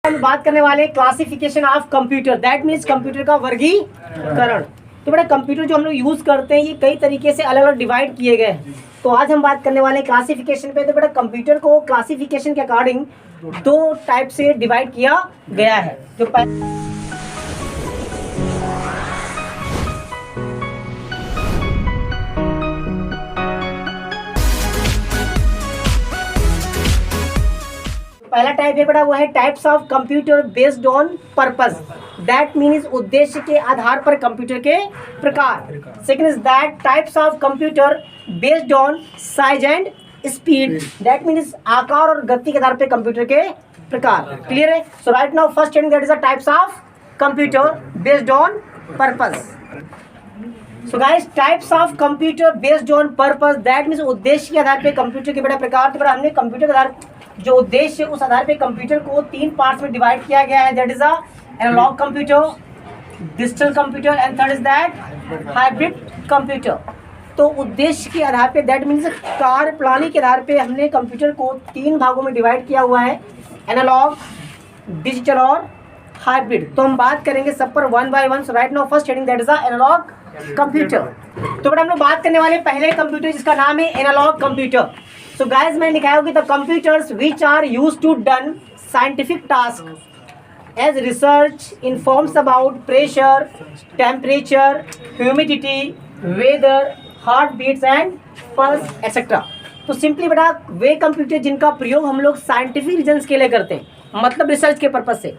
हम बात करने वाले classification of computer, that means computer का वर्गीकरण। तो बेटा कंप्यूटर जो हम लोग यूज करते हैं ये कई तरीके से अलग अलग डिवाइड किए गए हैं। तो आज हम बात करने वाले क्लासिफिकेशन पे। तो बेटा कंप्यूटर को क्लासिफिकेशन के अकॉर्डिंग दो टाइप से डिवाइड किया गया है। जो पहला टाइप है बेटा वो है types of computer based on purpose, that means उद्देश्य के आधार पर कंप्यूटर के प्रकार। Second is that types of computer based on size and speed, that means आकार और गति के आधार पर कंप्यूटर के प्रकार। क्लियर है? So right now first heading that is the types of computer based on purpose. So guys types of computer based on purpose that means उद्देश्य के आधार पर कंप्यूटर के बेटा प्रकार। तो बेटा हमने कंप्यूटर के आधार जो उद्देश्य उस आधार पे कंप्यूटर को तीन पार्ट्स में डिवाइड किया गया है, that is a analogue computer, digital computer and third is that hybrid computer. तो उद्देश्य के आधार पे दैट मीन्स कार्य प्रणाली के आधार पे हमने कंप्यूटर को तीन भागों में डिवाइड किया हुआ है, एनालॉग, डिजिटल और हाइब्रिड। तो हम बात करेंगे सब पर one by one. So right now first heading that is a analogue computer. तो बेटा हम लोग बात करने वाले पहले कंप्यूटर जिसका नाम है एनालॉग कंप्यूटर। So guys मैंने लिखा है कि the computers which are used to done scientific tasks as research informs about pressure, temperature, humidity, weather, heartbeats and pulse etc. तो सिंपली बेटा वे कंप्यूटर जिनका प्रयोग हम लोग साइंटिफिक रीजन्स के लिए करते हैं, मतलब रिसर्च के पर्पज से।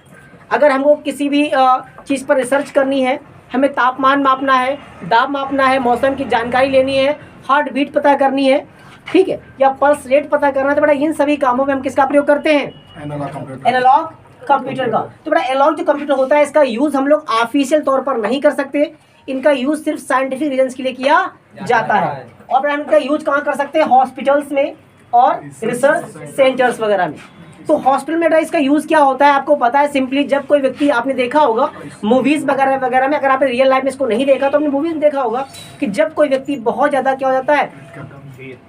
अगर हमको किसी भी चीज़ पर रिसर्च करनी है, हमें तापमान मापना है, दाब मापना है, मौसम की जानकारी लेनी है, हार्ट बीट पता करनी है, ठीक है, या पल्स रेट पता करना है, तो बेटा इन सभी कामों में हम किसका प्रयोग करते हैं? एनालॉग कंप्यूटर का। तो बेटा एनालॉग जो कंप्यूटर होता है इसका यूज हम लोग ऑफिशियल तौर पर नहीं कर सकते, इनका यूज सिर्फ साइंटिफिक रीजन्स के लिए किया जाता है। और बेटा हम इनका यूज कहाँ कर सकते हैं? हॉस्पिटल्स में और रिसर्च सेंटर्स वगैरह में। तो हॉस्पिटल में इसका यूज क्या होता है आपको पता है? सिंपली जब कोई व्यक्ति, आपने देखा होगा मूवीज वगैरह वगैरह में, अगर आपने रियल लाइफ में इसको नहीं देखा तो आपने मूवीज में देखा होगा कि जब कोई व्यक्ति बहुत ज्यादा क्या हो जाता है,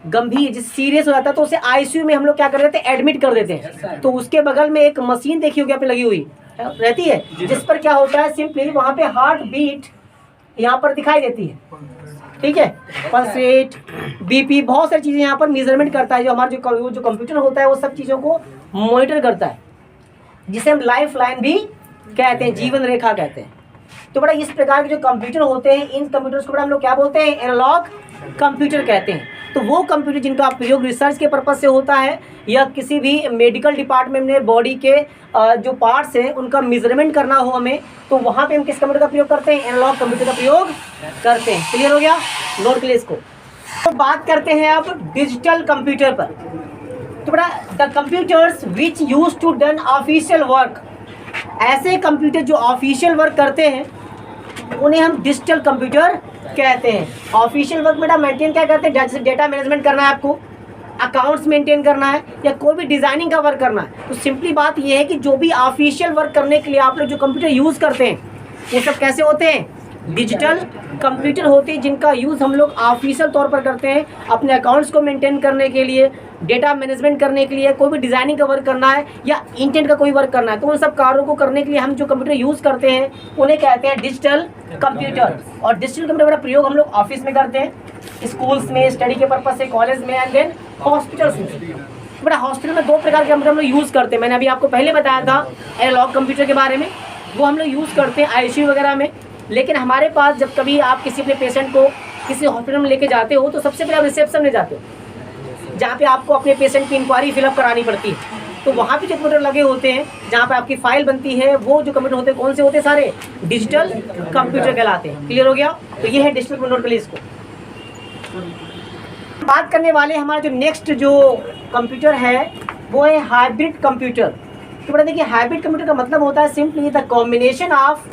गंभीर, जिस सीरियस हो जाता है, तो उसे आईसीयू में हम लोग क्या कर देते हैं? एडमिट कर देते हैं। तो उसके बगल में एक मशीन देखी होगी आपने लगी हुई रहती है, जिस पर क्या होता है सिंपली वहां पे हार्ट बीट यहाँ पर दिखाई देती है, ठीक है, पल्स रेट, बीपी, बहुत सारी चीजें यहाँ पर मेजरमेंट करता है। जो हमारा जो कंप्यूटर होता है वो सब चीजों को मॉनिटर करता है, जिसे हम लाइफ लाइन भी कहते हैं, जीवन रेखा कहते हैं। तो बड़ा इस प्रकार के जो कंप्यूटर होते हैं, इन कंप्यूटर्स को बड़ा हम लोग क्या बोलते हैं? एनालॉग कंप्यूटर कहते हैं। तो वो कंप्यूटर जिनका प्रयोग रिसर्च के पर्पज से होता है, या किसी भी मेडिकल डिपार्टमेंट में बॉडी के जो पार्ट्स हैं उनका मेजरमेंट करना हो हमें, तो वहाँ पे हम किस कंप्यूटर का प्रयोग करते हैं? एनालॉग कंप्यूटर का प्रयोग करते हैं। क्लियर हो गया? नोट के लिए इसको। तो बात करते हैं अब डिजिटल कंप्यूटर पर। तो बड़ा the computers which use to done official work, ऐसे कंप्यूटर जो ऑफिशियल वर्क करते हैं उन्हें हम डिजिटल कंप्यूटर कहते हैं। ऑफिशियल वर्क बेटा मेंटेन क्या करते हैं? जैसे डेटा मैनेजमेंट करना है आपको, अकाउंट्स मेंटेन करना है, या कोई भी डिजाइनिंग का वर्क करना है। तो सिंपली बात यह है कि जो भी ऑफिशियल वर्क करने के लिए आप लोग जो कंप्यूटर यूज़ करते हैं ये सब कैसे होते हैं? डिजिटल कंप्यूटर होते हैं, जिनका यूज़ हम लोग ऑफिशियल तौर पर करते हैं अपने अकाउंट्स को मेंटेन करने के लिए, डेटा मैनेजमेंट करने के लिए, कोई भी डिज़ाइनिंग का वर्क करना है या इंटेंट का कोई वर्क करना है। तो उन सब कार्यों को करने के लिए हम जो कंप्यूटर यूज़ करते हैं उन्हें कहते हैं डिजिटल कंप्यूटर। और डिजिटल कंप्यूटर का प्रयोग हम लोग ऑफिस में करते हैं, स्कूल्स में, स्टडी के पर्पज से, कॉलेज में, एंड देन हॉस्पिटल्स में। बड़ा हॉस्पिटल में दो प्रकार के कंप्यूटर हम लोग यूज़ करते हैं। मैंने अभी आपको पहले बताया था एनालॉग कंप्यूटर के बारे में, वो हम लोग यूज़ करते हैं आईसीयू वगैरह में। लेकिन हमारे पास जब कभी आप किसी अपने पेशेंट को किसी हॉस्पिटल में लेके जाते हो तो सबसे पहले आप रिसेप्शन में जाते हो, जहाँ पे आपको अपने पेशेंट की इंक्वायरी फिलअप करानी पड़ती है। तो वहाँ पे जो कंप्यूटर लगे होते हैं जहाँ पे आपकी फाइल बनती है, वो जो कंप्यूटर होते हैं कौन से होते हैं? सारे डिजिटल कंप्यूटर कहलाते हैं। क्लियर हो गया? तो ये है डिजिटल कंप्यूटर के लिए। इसको बात करने वाले हमारा जो नेक्स्ट जो कंप्यूटर है वो है हाइब्रिड कंप्यूटर। तो बता देखिए हाइब्रिड कंप्यूटर का मतलब होता है simply the combination of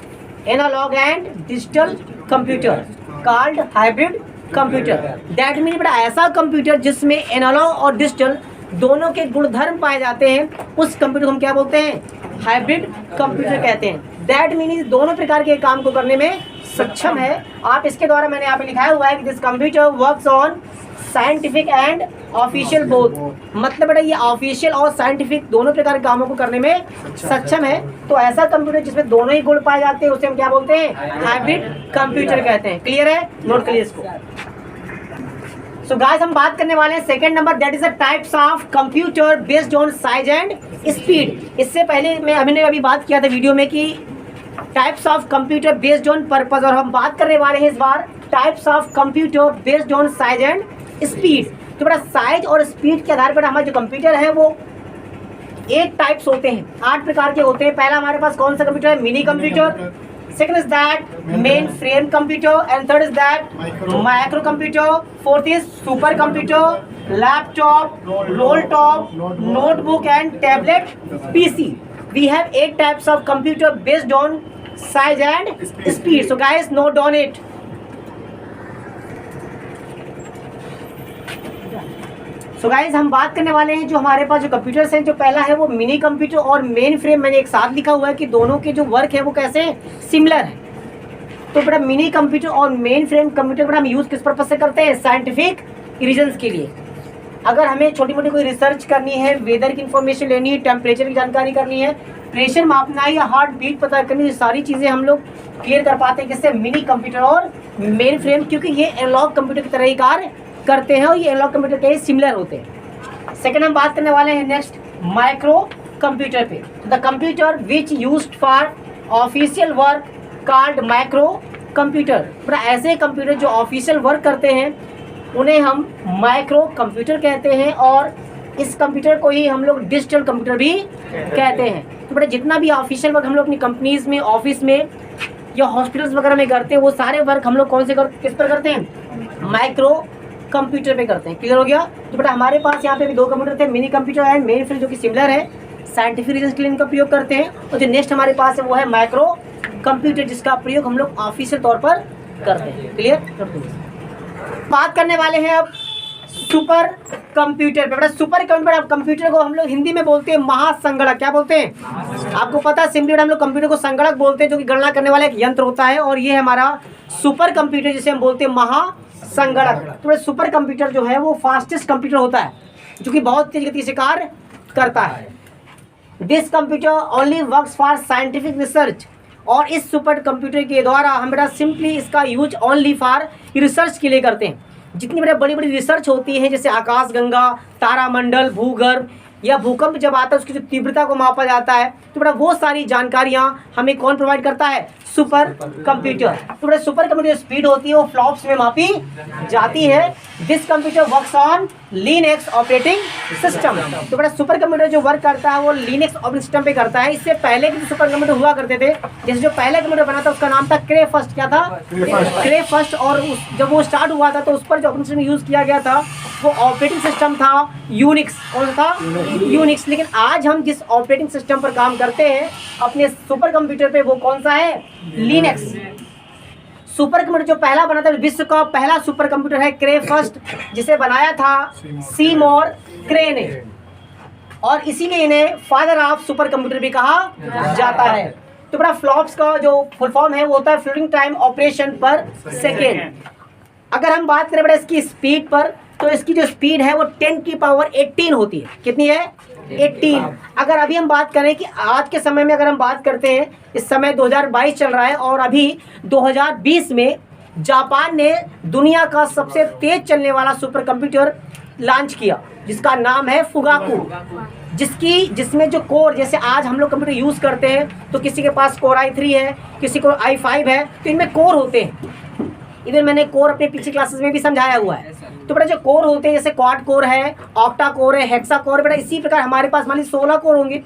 analogue and digital computer called hybrid computer. That mean बड़ा ऐसा कंप्यूटर जिसमें एनालॉग और डिजिटल दोनों के गुणधर्म पाए जाते हैं, उस कंप्यूटर को हम क्या बोलते हैं? हाइब्रिड कंप्यूटर कहते हैं। दैट मीन दोनों प्रकार के काम को करने में सक्षम है। आप इसके द्वारा मैंने यहाँ पे लिखाया हुआ है कि this computer works on scientific and official both, मतलब बेटा ये ऑफिशियल और साइंटिफिक दोनों प्रकार के कामों को करने में सक्षम है। तो ऐसा कंप्यूटर जिसमें दोनों ही गुण पाए जाते हैं उसे हम क्या बोलते हैं? हाइब्रिड कंप्यूटर कहते हैं। क्लियर है? नोट करिए इसको। सो गाइस हम बात करने वाले हैं second number, that is the types of computer based on size and speed. इससे पहले मैं अभी बात किया था वीडियो में कि types of computer based on purpose, और हम बात करने वाले हैं इस बार types of computer based on size and speed. तो बड़ा साइज और स्पीड के आधार पर हमारे जो कंप्यूटर है वो 8 टाइप्स होते हैं, 8 प्रकार के होते हैं। पहला हमारे पास कौन सा कंप्यूटर है? Mini computer. Second is that main frame computer and third is that micro computer. Fourth is super computer, laptop, rolltop, notebook and tablet PC. We have 8 types of computer based on size and speed. So guys note down it. So guys हम बात करने वाले हैं जो हमारे पास जो computers हैं, जो पहला है वो मिनी कंप्यूटर और मेन फ्रेम। मैंने एक साथ लिखा हुआ है कि दोनों के जो वर्क है वो कैसे सिमिलर है। तो बेटा मिनी कंप्यूटर और मेन फ्रेम कंप्यूटर बेटा हम यूज़ किस पर्पज से करते हैं? साइंटिफिक रीजंस के लिए। अगर हमें छोटी मोटी कोई रिसर्च करनी है, वेदर की इन्फॉर्मेशन लेनी है, टेम्परेचर की जानकारी करनी है, प्रेशर मापना है या हार्ट बीट पता करनी है, सारी चीज़ें हम लोग क्लियर कर पाते हैं किससे? मिनी कंप्यूटर और मेन फ्रेम, क्योंकि ये एनालॉग कंप्यूटर की तरह ही कार्य करते हैं और ये एनालॉग कंप्यूटर के सिमिलर होते हैं। सेकंड हम बात करने वाले हैं नेक्स्ट माइक्रो कंप्यूटर पे। The computer which used for official work called micro computer. ऐसे कंप्यूटर जो ऑफिशियल वर्क करते हैं उन्हें हम माइक्रो कंप्यूटर कहते हैं, और इस कंप्यूटर को ही हम लोग डिजिटल कंप्यूटर भी कहते हैं। तो बेटा जितना भी ऑफिशियल वर्क हम लोग अपनी कंपनीज में, ऑफिस में या हॉस्पिटल्स वगैरह में करते हैं वो सारे वर्क हम लोग कौन से किस पर करते हैं? माइक्रो कंप्यूटर पे करते हैं। क्लियर हो गया? तो बेटा हमारे पास यहाँ पे भी 2 कंप्यूटर थे, mini computer and main frame, जो कि सिमिलर है, साइंटिफिक रीजन के लिए इनका प्रयोग करते हैं। और जो नेक्स्ट हमारे पास है वो है माइक्रो कंप्यूटर, जिसका प्रयोग हम लोग ऑफिशियल तौर पर करते हैं। क्लियर? बात करने वाले हैं अब सुपर कंप्यूटर पे। बेटा सुपर कंप्यूटर को हम लोग हिंदी में बोलते हैं महासंगणक। क्या बोलते हैं? आपको पता है सिंपली हम लोग कंप्यूटर को संगणक बोलते हैं, जो कि गणना करने वाला एक यंत्र होता है, और ये है हमारा सुपर कंप्यूटर जिसे हम बोलते हैं महासंगणक। तो सुपर कंप्यूटर जो है वो फास्टेस्ट कंप्यूटर होता है, जो कि बहुत तेज गति से कार्य करता है। This computer only works for scientific research, और इस सुपर कंप्यूटर के द्वारा हम बेटा सिंपली इसका यूज ओनली फॉर रिसर्च के लिए करते हैं। जितनी बेटा बड़ी बड़ी रिसर्च होती है, जैसे आकाशगंगा, तारामंडल, भूगर्भ या भूकंप जब आता है उसकी जो तीव्रता को मापा जाता है, तो बेटा वो सारी जानकारियां हमें कौन प्रोवाइड करता है? Super computer. तो बेटा सुपर कंप्यूटर स्पीड होती है वो फ्लॉप्स में मापी जाती है। This computer works on Linux operating system. तो बेटा सुपर कंप्यूटर जो वर्क करता है वो लिनक्स ऑपरेटिंग सिस्टम पे करता है। इससे पहले के जो सुपर कंप्यूटर हुआ करते थे, जैसे जो पहला कंप्यूटर बना था उसका नाम था क्रे फर्स्ट। क्या था? क्रे फर्स्ट। और जब वो स्टार्ट हुआ था तो उस पर जो ऑपरेटिंग सिस्टम यूज किया गया था वो ऑपरेटिंग सिस्टम था यूनिक्स। कौन था? यूनिक्स। लेकिन आज हम जिस ऑपरेटिंग सिस्टम पर काम करते हैं अपने सुपर कंप्यूटर पे, वो कौन सा है? लिनक्स। सुपर कंप्यूटर जो पहला बना था, विश्व का पहला सुपर कंप्यूटर है क्रे फर्स्ट, जिसे बनाया था सीमोर क्रे ने, और इसीलिए इन्हें फादर ऑफ सुपर कंप्यूटर भी कहा जाता है। तो बड़ा फ्लॉप्स का जो फुल फॉर्म है वो होता है फ्लोटिंग टाइम ऑपरेशन पर सेकेंड। अगर हम बात करें बड़ा इसकी स्पीड पर, तो इसकी जो स्पीड है वो 10 की पावर 18 होती है। कितनी है? 18। अगर अभी हम बात करें कि आज के समय में अगर हम बात करते हैं, इस समय 2022 चल रहा है और अभी 2020 में जापान ने दुनिया का सबसे तेज चलने वाला सुपर कंप्यूटर लॉन्च किया, जिसका नाम है फुगाकू, जिसमें जो कोर, जैसे आज हम लोग कंप्यूटर यूज़ करते हैं तो किसी के पास कोर i3 है, किसी को i5 है, तो इनमें कोर होते हैं। इधर मैंने कोर अपने पिछले क्लासेस में भी समझाया हुआ है। तो बेटा जो कोर होते हैं, जैसे क्वाड कोर है, ऑक्टा कोर है, हेक्सा कोर, बेटा इसी प्रकार हमारे पास मान लीजिए 16 कोर होंगे।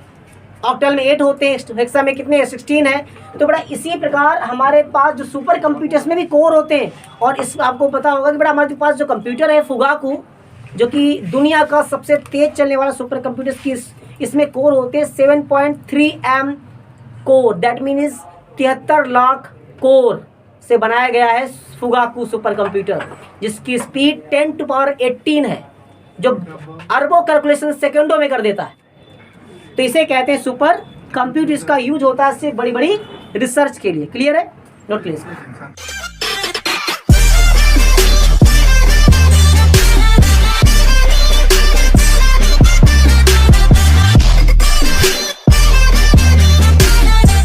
ऑक्टल में 8 होते हैं, हेक्सा में कितने? 16 है। तो बेटा इसी प्रकार हमारे पास जो सुपर कंप्यूटर्स में भी कोर होते हैं। और इस आपको पता होगा कि बेटा हमारे पास जो कंप्यूटर है फुगाकू, जो कि दुनिया का सबसे तेज चलने वाला सुपर कंप्यूटर की, इसमें कोर होते हैं 7.3 M core, that means 73 lakh core से बनाया गया है फुगाकू सुपर कंप्यूटर, जिसकी स्पीड 10 to power 18 है, जो अरबों कैलकुलेशन सेकंडों में कर देता है। तो इसे कहते हैं सुपर कंप्यूटर। इसका यूज होता है सिर्फ बड़ी बड़ी रिसर्च के लिए। क्लियर है? Note please.